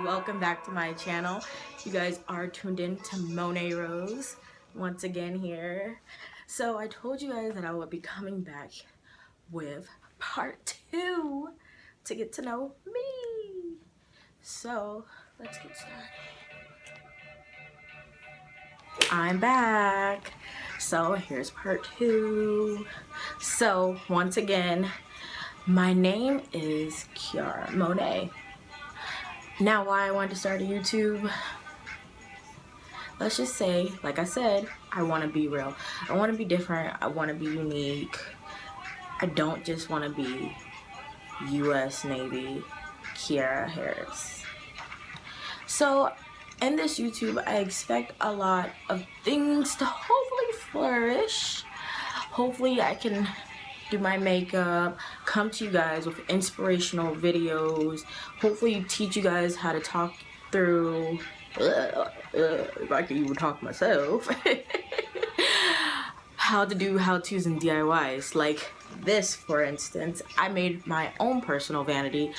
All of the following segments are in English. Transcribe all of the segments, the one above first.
welcome back to my channel. You guys are tuned in to Monet Rose once again here. So I told you guys that I would be coming back with part 2 to get to know me. So let's get started. I'm back. So here's part 2. So once again, my name is Kiara Monet. Now, why I wanted to start a YouTube, let's just say, like I said, I want to be real. I want to be different. I want to be unique. I don't just want to be U.S. Navy Kiara Harris. So in this YouTube, I expect a lot of things to hopefully flourish. Hopefully I can do my makeup, come to you guys with inspirational videos, hopefully teach you guys how to talk through, if I can even talk myself, how to do how-tos and DIYs. Like this, for instance, I made my own personal vanity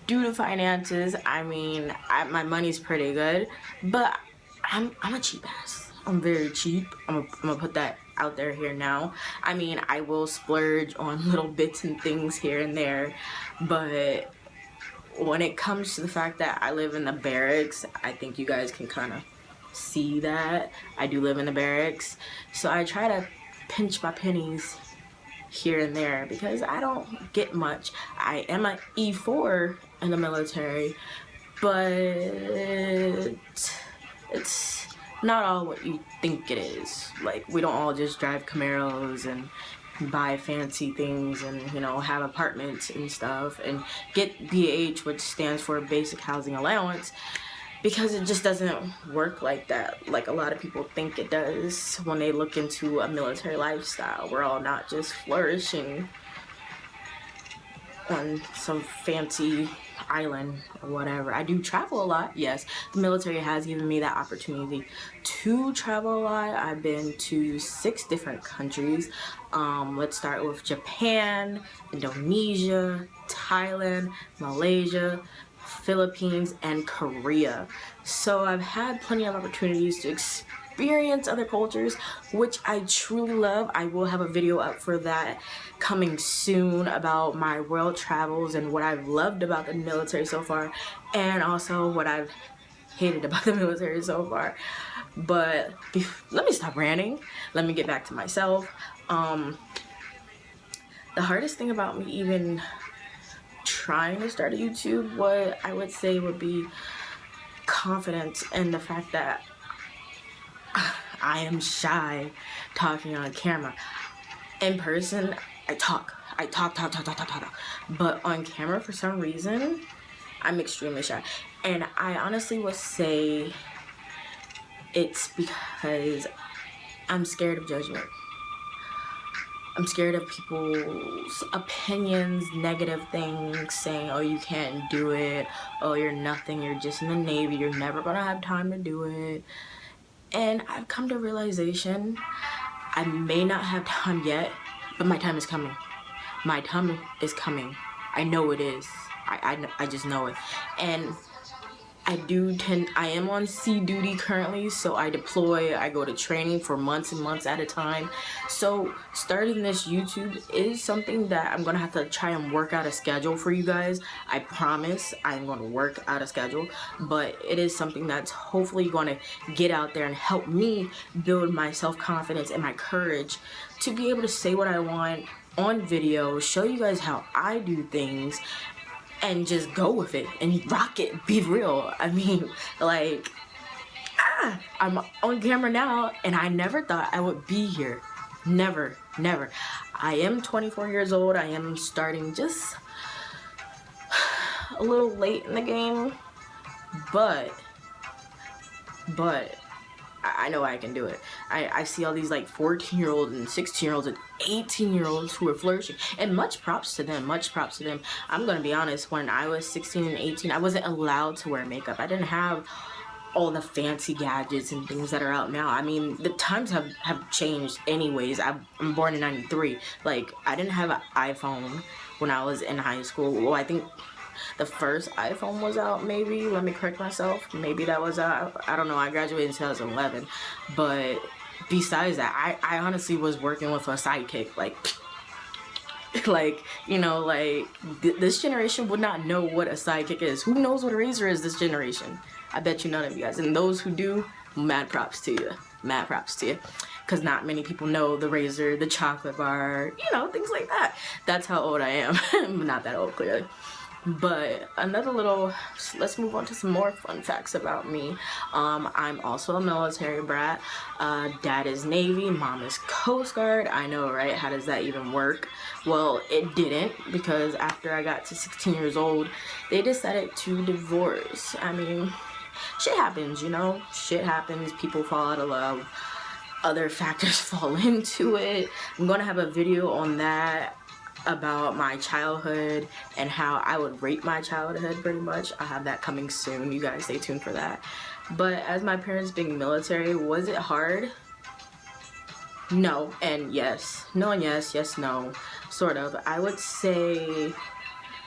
due to finances. I mean, my money's pretty good, but I'm a cheap ass. I'm very cheap. I'm gonna put that out there here now. I mean, I will splurge on little bits and things here and there, but when it comes to the fact that I live in the barracks, I think you guys can kind of see that I do live in the barracks. So I try to pinch my pennies here and there because I don't get much. I am an E4 in the military, but it's not all what you think it is. Like, we don't all just drive Camaros and buy fancy things and, you know, have apartments and stuff and get BH, which stands for Basic Housing Allowance, because it just doesn't work like that, like a lot of people think it does when they look into a military lifestyle. We're all not just flourishing on some fancy island or whatever. I do travel a lot, yes. The military has given me that opportunity to travel a lot. I've been to 6 different countries. Let's start with Japan, Indonesia, Thailand, Malaysia, Philippines, and Korea. So I've had plenty of opportunities to experience other cultures, which I truly love. I will have a video up for that coming soon about my world travels and what I've loved about the military so far, and also what I've hated about the military so far. But let me stop ranting. Let me get back to myself. The hardest thing about me even trying to start a YouTube, what I would say would be confidence in the fact that I am shy talking on camera. In person, I talk, but on camera, for some reason, I'm extremely shy. And I honestly would say it's because I'm scared of judgment. I'm scared of people's opinions, negative things, saying, oh, you can't do it, oh, you're nothing, you're just in the Navy, you're never gonna have time to do it. And I've come to realization, I may not have time yet, but my time is coming. My time is coming. I know it is. I just know it. And I am on sea duty currently, so I deploy, I go to training for months and months at a time. So starting this YouTube is something that I'm gonna have to try and work out a schedule for you guys. I promise I'm gonna work out a schedule, but it is something that's hopefully gonna get out there and help me build my self-confidence and my courage to be able to say what I want on video, show you guys how I do things, and just go with it and rock it, be real. I mean, like, I'm on camera now and I never thought I would be here. Never. I am 24 years old. I am starting just a little late in the game, but I know I can do it. I see all these like 14-year-olds and 16-year-olds and 18-year-olds who are flourishing, and much props to them, I'm gonna be honest, when I was 16 and 18, I wasn't allowed to wear makeup. I didn't have all the fancy gadgets and things that are out now. I mean, the times have changed anyways. I'm born in 93. Like, I didn't have an iPhone when I was in high school. Well, I think the first iPhone was out, maybe. Let me correct myself. Maybe that was out. I don't know. I graduated in 2011. But besides that, I honestly was working with a sidekick. Like, like, you know, like, this generation would not know what a sidekick is. Who knows what a razor is this generation? I bet you none of you guys. And those who do, mad props to you. Mad props to you. Because not many people know the razor, the chocolate bar, you know, things like that. That's how old I am. I'm not that old, clearly. But another little, let's move on to some more fun facts about me. I'm also a military brat. Dad is Navy, mom is Coast Guard. I know, right? How does that even work? Well, it didn't, because after I got to 16 years old, they decided to divorce. I mean, shit happens, you know? Shit happens. People fall out of love. Other factors fall into it. I'm gonna have a video on that, about my childhood and how I would rate my childhood, pretty much. I'll have that coming soon. You guys stay tuned for that. But as my parents being military, was it hard? No and yes. No and yes. Yes, no. Sort of. I would say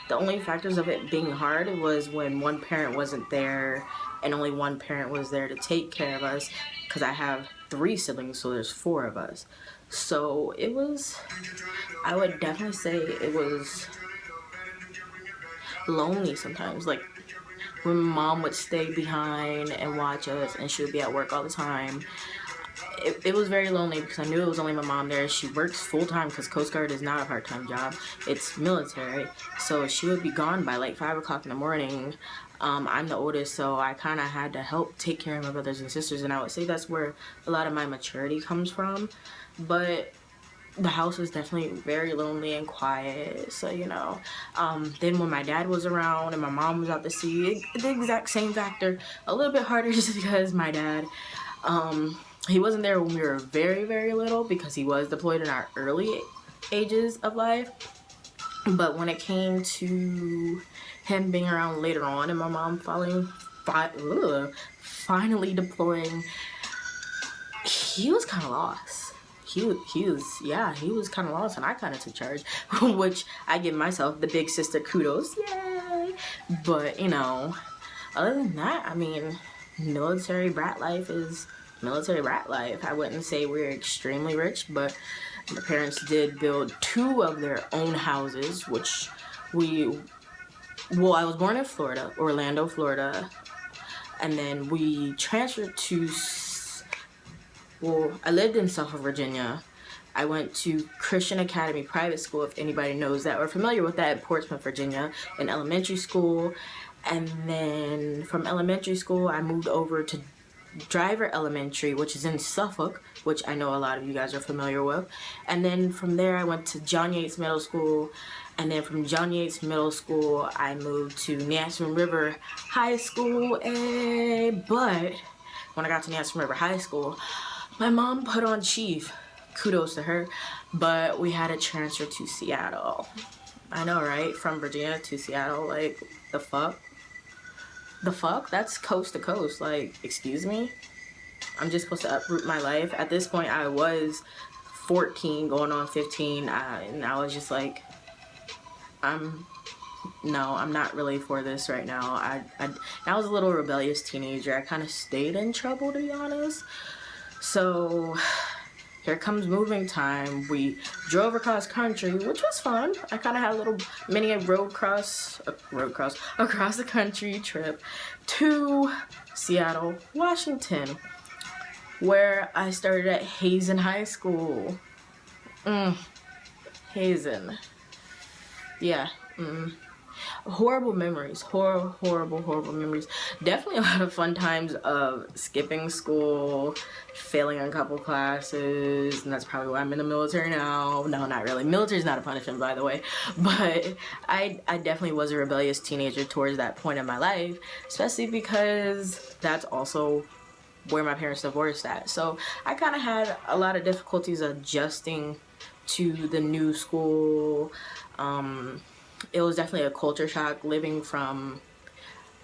the only factors of it being hard was when one parent wasn't there and only one parent was there to take care of us, because I have 3 siblings, so there's 4 of us. So it was, I would definitely say it was lonely sometimes. Like, when mom would stay behind and watch us and she would be at work all the time, it was very lonely, because I knew it was only my mom there. She works full-time, because Coast Guard is not a part-time job, it's military. So she would be gone by like 5 o'clock in the morning. I'm the oldest, so I kind of had to help take care of my brothers and sisters, and I would say that's where a lot of my maturity comes from. But the house was definitely very lonely and quiet, so, you know. Then when my dad was around and my mom was out to sea, the exact same factor. A little bit harder, just because my dad, he wasn't there when we were very, very little, because he was deployed in our early ages of life. But when it came to him being around later on and my mom finally deploying, he was kind of lost. He was kind of lost, and I kind of took charge, which I give myself the big sister kudos, yay. But, you know, other than that, I mean, military brat life is military brat life. I wouldn't say we're extremely rich, but my parents did build 2 of their own houses, which I was born in Florida, Orlando, Florida, and then we transferred to, I lived in Suffolk, Virginia. I went to Christian Academy Private School, if anybody knows that or familiar with that, in Portsmouth, Virginia, in elementary school. And then from elementary school, I moved over to Driver Elementary, which is in Suffolk, which I know a lot of you guys are familiar with. And then from there, I went to John Yates Middle School. And then from John Yates Middle School, I moved to Nansemond River High School. But when I got to Nansemond River High School, my mom put on chief. Kudos to her. But we had to transfer to Seattle. I know, right? From Virginia to Seattle, like, the fuck? The fuck? That's coast to coast. Like, excuse me? I'm just supposed to uproot my life. At this point, I was 14 going on 15, and I was just like, I'm not really for this right now. I was a little rebellious teenager. I kind of stayed in trouble, to be honest. So here comes moving time. We drove across country, which was fun. I kind of had a little mini across the country trip to Seattle, Washington, where I started at Hazen High School. Hazen. Yeah. Horrible memories. Horrible memories. Definitely a lot of fun times of skipping school, failing a couple classes, and that's probably why I'm in the military now. No, not really. Military's not a punishment, by the way. But I definitely was a rebellious teenager towards that point in my life, especially because that's also where my parents divorced at. So I kind of had a lot of difficulties adjusting to the new school. It was definitely a culture shock living from,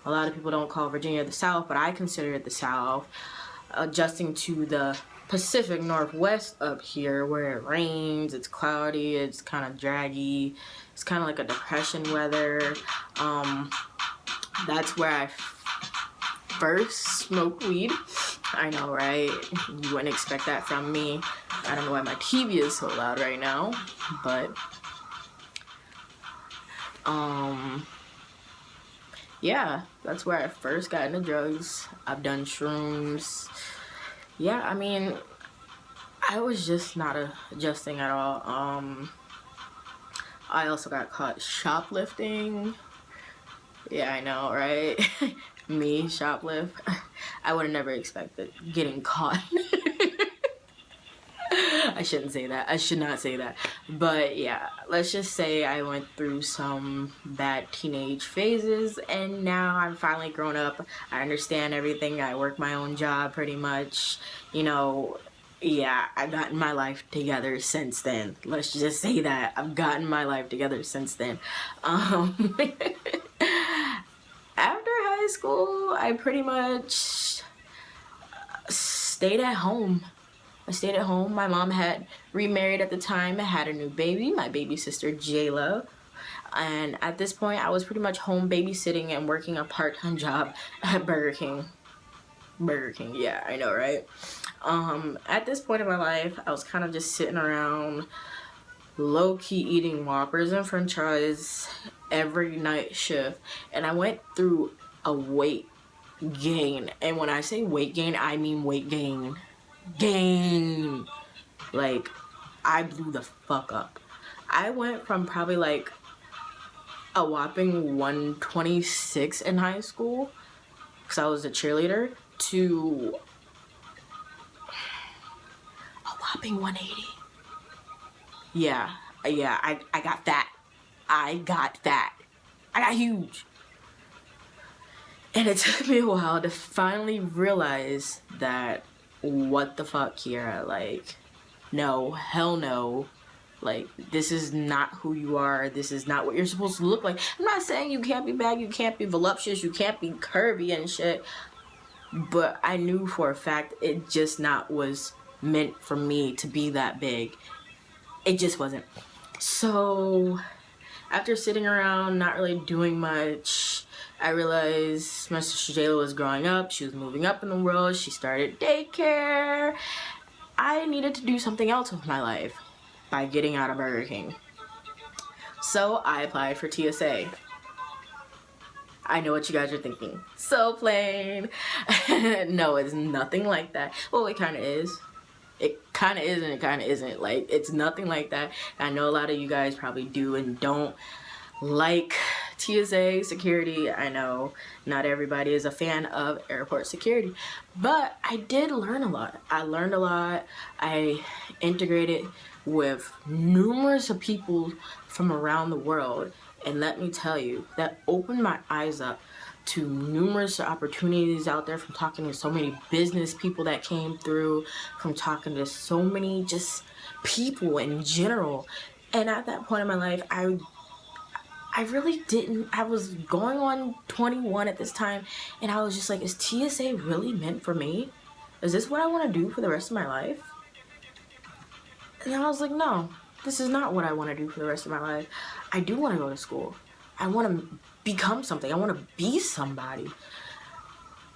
a lot of people don't call Virginia the South, but I consider it the South. Adjusting to the Pacific Northwest up here where it rains, it's cloudy, it's kind of draggy, it's kind of like a depression weather. That's where I first smoked weed. I know, right? You wouldn't expect that from me. I don't know why my TV is so loud right now, but yeah, that's where I first got into drugs. I've done shrooms. Yeah, I mean, I was just not adjusting at all. I also got caught shoplifting. Yeah, I know, right? Me, shoplift. I would have never expected getting caught. I shouldn't say that. I should not say that. But yeah, let's just say I went through some bad teenage phases, and now I'm finally grown up. I understand everything. I work my own job pretty much. You know, yeah, I've gotten my life together since then. Let's just say that. I've gotten my life together since then. After high school, I pretty much stayed at home. I stayed at home. My mom had remarried at the time, had a new baby, my baby sister Jayla. And at this point, I was pretty much home babysitting and working a part-time job at Burger King. Burger King, yeah, I know, right? At this point in my life, I was kind of just sitting around, low-key eating Whoppers and French fries every night shift. And I went through a weight gain. And when I say weight gain, I mean weight gain. Like, I blew the fuck up. I went from probably like a whopping 126 in high school, because I was a cheerleader, to a whopping 180. Yeah, I got that. I got huge. And it took me a while to finally realize that, what the fuck, Kiara? Like, no, hell no. Like, this is not who you are. This is not what you're supposed to look like. I'm not saying you can't be bad, you can't be voluptuous, you can't be curvy and shit. But I knew for a fact it just not was meant for me to be that big. It just wasn't. So, after sitting around, not really doing much, I realized my sister Jayla was growing up. She was moving up in the world. She started daycare. I needed to do something else with my life by getting out of Burger King. So I applied for TSA. I know what you guys are thinking. So plain. No, it's nothing like that. Well, it kind of is. It kind of is and it kind of isn't. Like, it's nothing like that. I know a lot of you guys probably do and don't like TSA security. I know not everybody is a fan of airport security, but I did learn a lot. I learned a lot. I integrated with numerous of people from around the world, and let me tell you, that opened my eyes up to numerous opportunities out there, from talking to so many business people that came through, from talking to so many just people in general. And at that point in my life, I really didn't. I was going on 21 at this time, and I was just like, is TSA really meant for me? Is this what I want to do for the rest of my life? And I was like, no, this is not what I want to do for the rest of my life. I do want to go to school. I want to become something. I want to be somebody.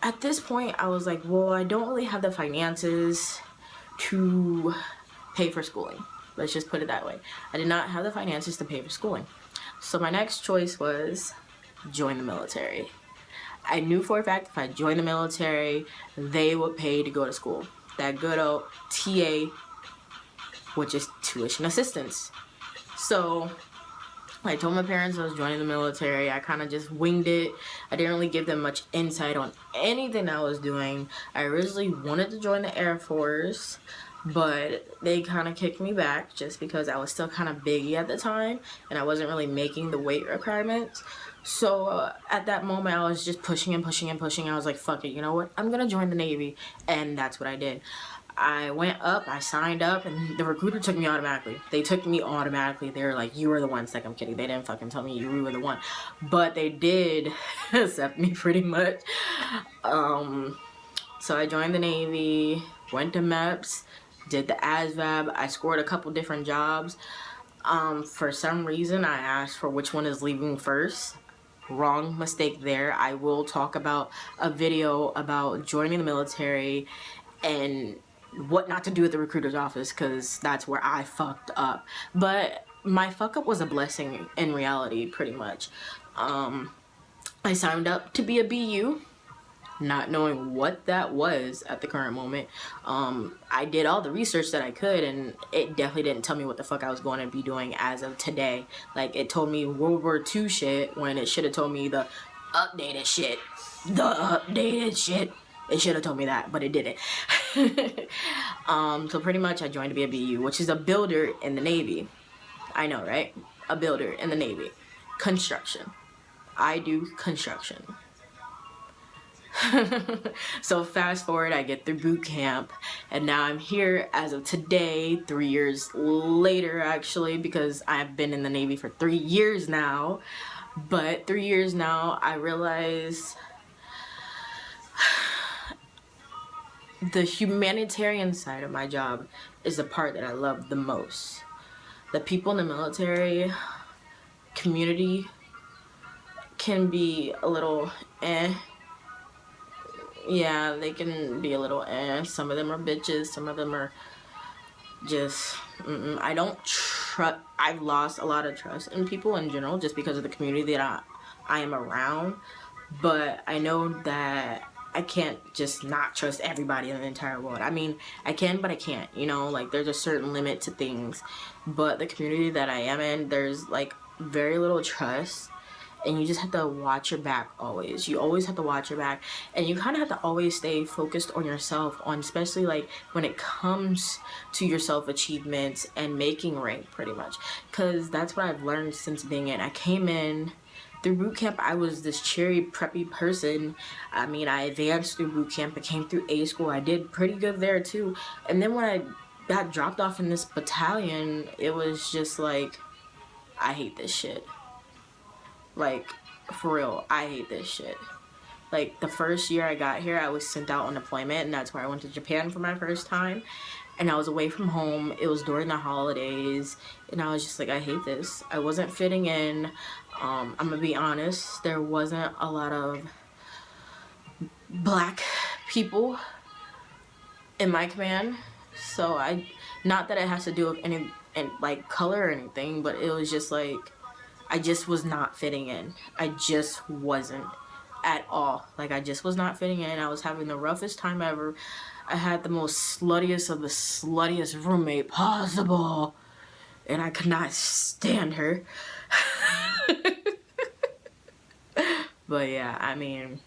At this point, I was like, well, I don't really have the finances to pay for schooling. Let's just put it that way. I did not have the finances to pay for schooling. So my next choice was join the military. I knew for a fact if I joined the military, they would pay to go to school. That good old TA, which is tuition assistance. So I told my parents I was joining the military. I kind of just winged it. I didn't really give them much insight on anything I was doing. I originally wanted to join the Air Force, but they kind of kicked me back just because I was still kind of biggie at the time and I wasn't really making the weight requirements. So at that moment, I was just pushing and pushing and pushing. I was like, fuck it, you know what? I'm going to join the Navy. And that's what I did. I went up, I signed up, and the recruiter took me automatically. They took me automatically. They were like, you were the one. It's like, I'm kidding. They didn't fucking tell me you were the one. But they did accept me pretty much. So I joined the Navy, went to MEPS, did the ASVAB. I scored a couple different jobs. For some reason, I asked for which one is leaving first. Wrong mistake there. I will talk about a video about joining the military and what not to do at the recruiter's office, because that's where I fucked up. But my fuck up was a blessing in reality, pretty much. I signed up to be a BU, not knowing what that was at the current moment. I did all the research that I could, and it definitely didn't tell me what the fuck I was going to be doing as of today. Like, it told me World War II shit when it should have told me the updated shit. It should have told me that, but it didn't. So pretty much I joined to be a BU, which is a builder in the Navy. I know, right? A builder in the Navy. Construction. I do construction. So fast forward, I get through boot camp, and now I'm here as of today, 3 years later actually, because I've been in the Navy for 3 years now. But 3 years now, I realize the humanitarian side of my job is the part that I love the most. The people in the military community can be a little yeah, they can be a little some of them are bitches, some of them are just I don't trust. I've lost a lot of trust in people in general just because of the community that I am around. But I know that I can't just not trust everybody in the entire world. I mean, I can, but I can't, you know, like there's a certain limit to things. But the community that I am in, there's like very little trust, and you just have to watch your back always. You always have to watch your back, and you kind of have to always stay focused on yourself, on especially like when it comes to your self achievements and making rank, pretty much, because that's what I've learned since being in. I came in through boot camp. I was this cheery, preppy person. I mean, I advanced through boot camp. I came through A school. I did pretty good there too. And then when I got dropped off in this battalion, it was just like, I hate this shit. Like, for real, I hate this shit. Like, the first year I got here, I was sent out on deployment, and that's where I went to Japan for my first time. And I was away from home. It was during the holidays, and I was just like, I hate this. I wasn't fitting in. I'm gonna be honest, there wasn't a lot of black people in my command. So not that it has to do with any like color or anything, but it was just like, I just was not fitting in. I just wasn't at all. Like, I just was not fitting in. I was having the roughest time ever. I had the most sluttiest of the sluttiest roommate possible, and I could not stand her. But yeah, I mean,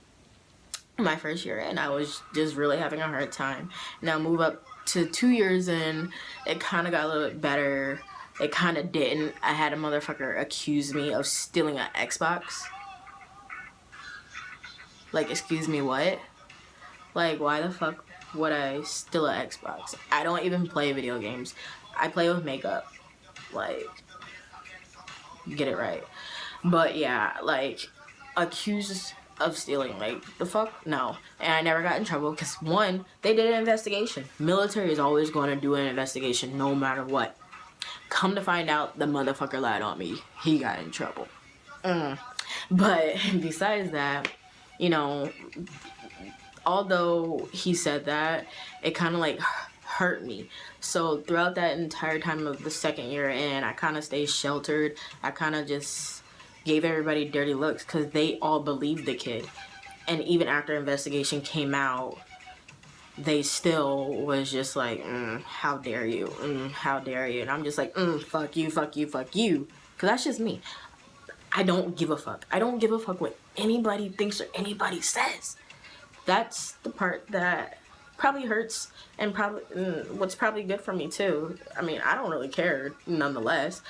my first year in, I was just really having a hard time. Now move up to 2 years in, it kind of got a little bit better. It kind of didn't. I had a motherfucker accuse me of stealing an Xbox. Like, excuse me, what? Like, why the fuck would I steal an Xbox? I don't even play video games. I play with makeup. Like, get it right. But yeah, like, accused of stealing, like, the fuck? No. And I never got in trouble because, one, they did an investigation. Military is always going to do an investigation no matter what. Come to find out, the motherfucker lied on me. He got in trouble. But besides that, you know, although he said that, it kind of like hurt me. So throughout that entire time of the second year in, I kind of stayed sheltered. I kind of just gave everybody dirty looks because they all believed the kid. And even after investigation came out, they still was just like, how dare you? How dare you? And I'm just like, fuck you, fuck you, fuck you. Because that's just me. I don't give a fuck. I don't give a fuck what anybody thinks or anybody says. That's the part that probably hurts, and probably what's probably good for me too. I mean, I don't really care nonetheless.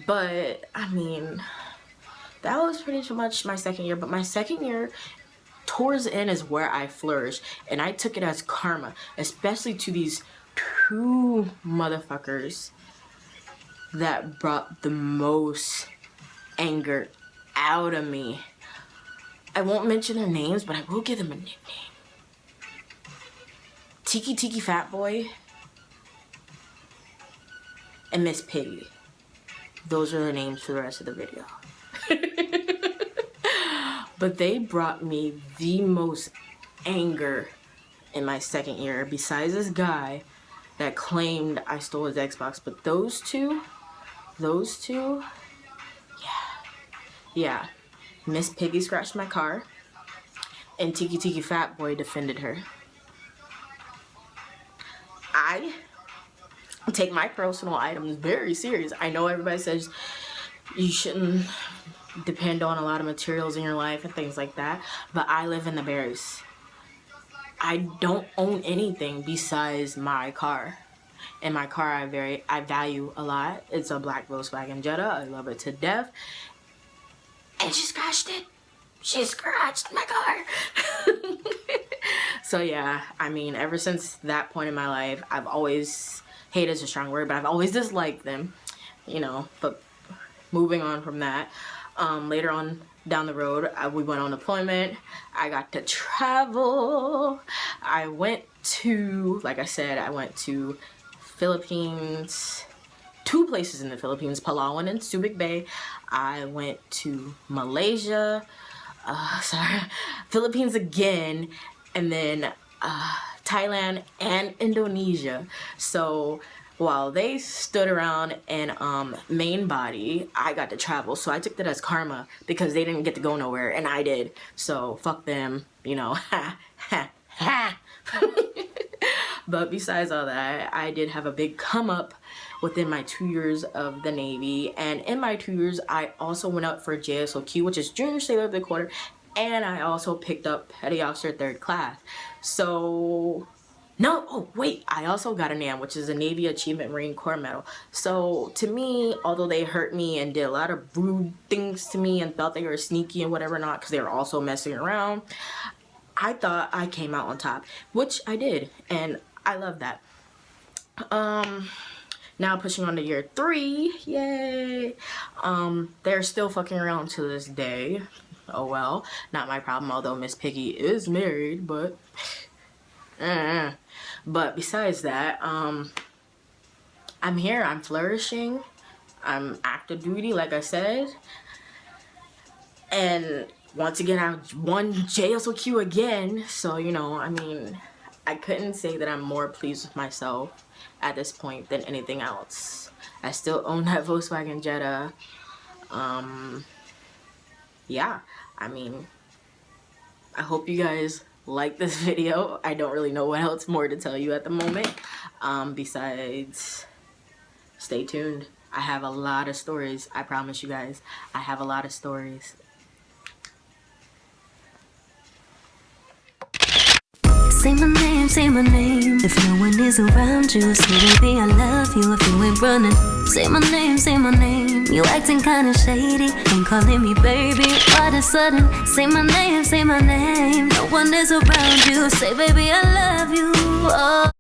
But, I mean, that was pretty much my second year. But my second year, towards the end, is where I flourished, and I took it as karma, especially to these two motherfuckers that brought the most anger out of me. I won't mention their names, but I will give them a nickname. Tiki Fat Boy and Miss Piggy. Those are the names for the rest of the video. But they brought me the most anger in my second year, besides this guy that claimed I stole his Xbox. But those two, yeah. Miss Piggy scratched my car, and Tiki Fat Boy defended her. I take my personal items very serious. I know everybody says you shouldn't depend on a lot of materials in your life and things like that, but I live in the barracks. I don't own anything besides my car. And my car I value a lot. It's a black Volkswagen Jetta. I love it to death. And she scratched it. She scratched my car. So yeah, I mean, ever since that point in my life, I've always, hate is a strong word, but I've always disliked them, you know. But moving on from that, later on down the road, we went on deployment. I got to travel. I went to, like I said, I went to Philippines, 2 places in the Philippines, Palawan and Subic Bay. I went to Malaysia, Philippines again, and then Thailand and Indonesia. So while they stood around in main body, I got to travel. So I took that as karma because they didn't get to go nowhere and I did. So fuck them, you know. Ha ha ha. But besides all that, I did have a big come up within my 2 years of the Navy. And in my 2 years, I also went out for JSOQ, which is Junior Sailor of the Quarter. And I also picked up Petty Officer 3rd Class. So, no, oh wait, I also got a NAM, which is a Navy Achievement Marine Corps Medal. So to me, although they hurt me and did a lot of rude things to me and thought they were sneaky and whatever not, because they were also messing around, I thought I came out on top, which I did, and I love that. Now pushing on to year 3, yay. They're still fucking around to this day. Oh well, not my problem, although Miss Piggy is married, but besides that, I'm here, I'm flourishing, I'm active duty, like I said, and once again, I won JSOQ again, so, you know, I mean, I couldn't say that I'm more pleased with myself at this point than anything else. I still own that Volkswagen Jetta. Yeah, I mean, I hope you guys like this video. I don't really know what else more to tell you at the moment. Besides, stay tuned. I have a lot of stories. I promise you guys, I have a lot of stories. Say my name, if no one is around you. Say baby I love you if you ain't running. Say my name, you acting kinda shady. Ain't calling me baby, all of a sudden. Say my name, no one is around you. Say baby I love you, oh.